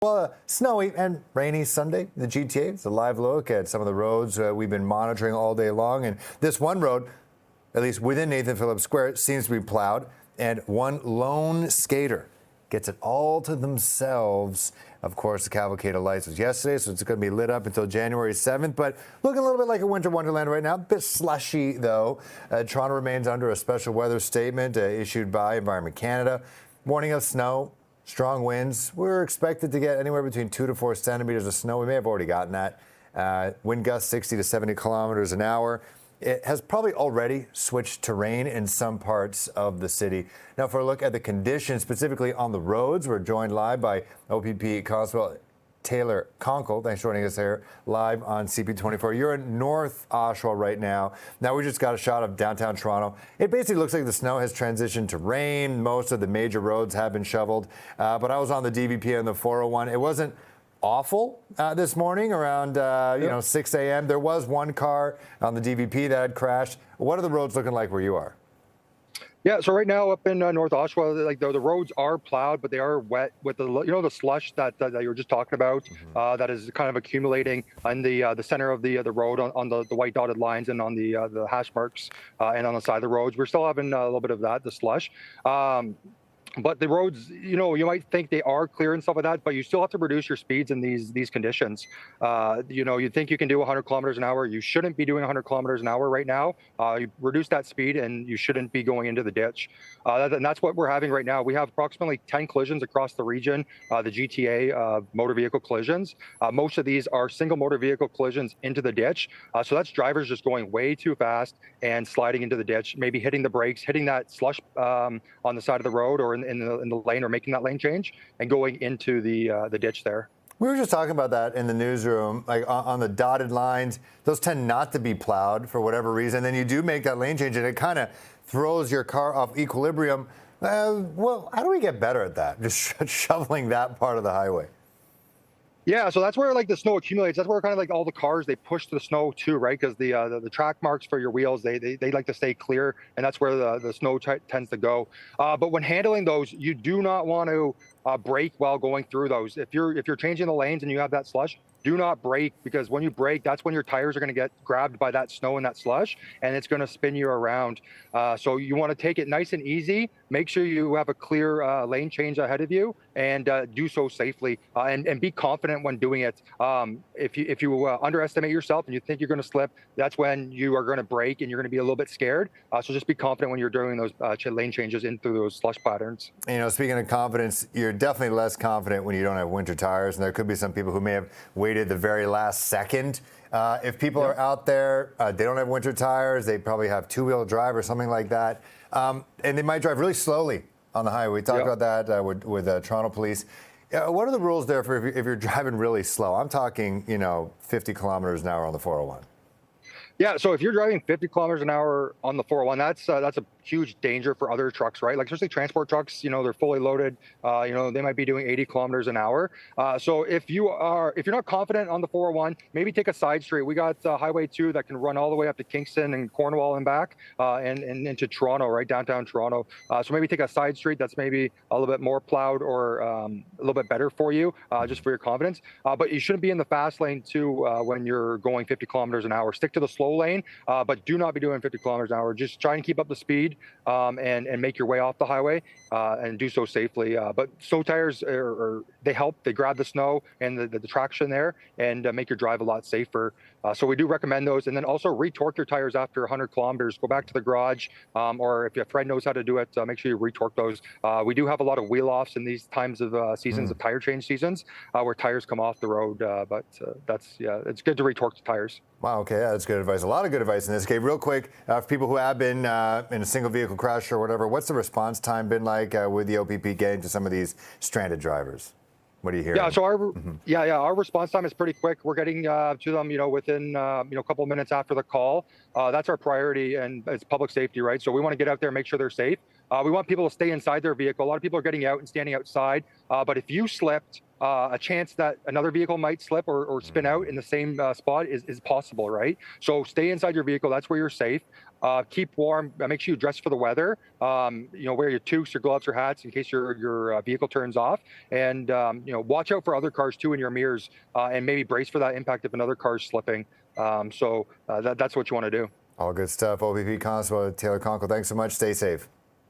Well, snowy and rainy Sunday in the GTA. It's a live look at some of the roads we've been monitoring all day long. And this one road, at least within Nathan Phillips Square, seems to be plowed. And one lone skater gets it all to themselves. Of course, the cavalcade of lights was yesterday, so it's going to be lit up until January 7th. But looking a little bit like a winter wonderland right now. A bit slushy, though. Toronto remains under a special weather statement issued by Environment Canada. Warning of snow. Strong winds. We're expected to get anywhere between 2 to 4 centimeters of snow. We may have already gotten that. Wind gusts 60 to 70 kilometers an hour. It has probably already switched to rain in some parts of the city. Now, for a look at the conditions, specifically on the roads, we're joined live by OPP Const Taylor Konkle. Thanks for joining us here live on CP24. You're in North Oshawa right now. Now, we just got a shot of downtown Toronto. It basically looks like the snow has transitioned to rain. Most of the major roads have been shoveled. But I was on the DVP and the 401. It wasn't awful this morning around 6 a.m. There was one car on the DVP that had crashed. What are the roads looking like where you are? Yeah, so right now up in North Oshawa, like the roads are plowed, but they are wet with the slush that you were just talking about. That is kind of accumulating in the center of the road on the white dotted lines and on the hash marks and on the side of the roads. We're still having a little bit of that, the slush. But the roads, you might think they are clear and stuff like that, but you still have to reduce your speeds in these conditions. You think you can do 100 kilometers an hour. You shouldn't be doing 100 kilometers an hour right now. You reduce that speed and you shouldn't be going into the ditch. And that's what we're having right now. We have approximately 10 collisions across the region, the GTA motor vehicle collisions. Most of these are single motor vehicle collisions into the ditch. So that's drivers just going way too fast and sliding into the ditch, maybe hitting the brakes, hitting that slush on the side of the road or in the lane, or making that lane change and going into the ditch there. We were just talking about that in the newsroom, like on the dotted lines. Those tend not to be plowed for whatever reason. Then you do make that lane change, and it kind of throws your car off equilibrium. Well, how do we get better at that? Just shoveling that part of the highway. Yeah, so that's where like the snow accumulates. That's where kind of like all the cars, they push the snow too, right? Because the track marks for your wheels, they like to stay clear, and that's where the snow tends to go. But when handling those, you do not want to brake while going through those. If you're changing the lanes and you have that slush, do not brake, because when you brake, that's when your tires are going to get grabbed by that snow and that slush, and it's going to spin you around. So you want to take it nice and easy. Make sure you have a clear lane change ahead of you, and do so safely, and be confident when doing it. If you underestimate yourself and you think you're going to slip, that's when you are going to brake and you're going to be a little bit scared. So just be confident when you're doing those lane changes in through those slush patterns. Speaking of confidence, you're definitely less confident when you don't have winter tires, and there could be some people who may have waited the very last second. If people are out there, they don't have winter tires, they probably have two-wheel drive or something like that, and they might drive really slowly on the highway. We talked about that with Toronto Police. What are the rules there for if you're driving really slow? I'm talking, 50 kilometers an hour on the 401. Yeah, so if you're driving 50 kilometers an hour on the 401, that's a huge danger for other trucks, right? Like especially transport trucks, they're fully loaded. They might be doing 80 kilometers an hour. So if you're not confident on the 401, maybe take a side street. We got Highway 2 that can run all the way up to Kingston and Cornwall and back, and into Toronto, right, downtown Toronto. So maybe take a side street that's maybe a little bit more plowed or a little bit better for you, just for your confidence. But you shouldn't be in the fast lane too when you're going 50 kilometers an hour. Stick to the slow lane, but do not be doing 50 kilometers an hour. Just try and keep up the speed, and make your way off the highway, and do so safely. But snow tires they help. They grab the snow and the traction there, and make your drive a lot safer. So we do recommend those. And then also retorque your tires after 100 kilometers. Go back to the garage, or if your friend knows how to do it, make sure you retorque those. We do have a lot of wheel offs in these times of seasons, of tire change seasons, where tires come off the road. But it's good to retorque the tires. Wow, okay, that's good advice. A lot of good advice in this case. Real quick, for people who have been in a single vehicle crash or whatever, what's the response time been like with the OPP getting to some of these stranded drivers? What do you hear? Yeah, so our response time is pretty quick. We're getting to them, within a couple of minutes after the call. That's our priority, and it's public safety, right? So we want to get out there and make sure they're safe. We want people to stay inside their vehicle. A lot of people are getting out and standing outside, but if you slipped, a chance that another vehicle might slip or spin out in the same spot is possible, right? So stay inside your vehicle. That's where you're safe. Keep warm. Make sure you dress for the weather. Wear your toques, your gloves, your hats in case your vehicle turns off. And watch out for other cars too in your mirrors, and maybe brace for that impact if another car's slipping. That's what you want to do. All good stuff. OPP Const, Taylor Konkle, thanks so much. Stay safe.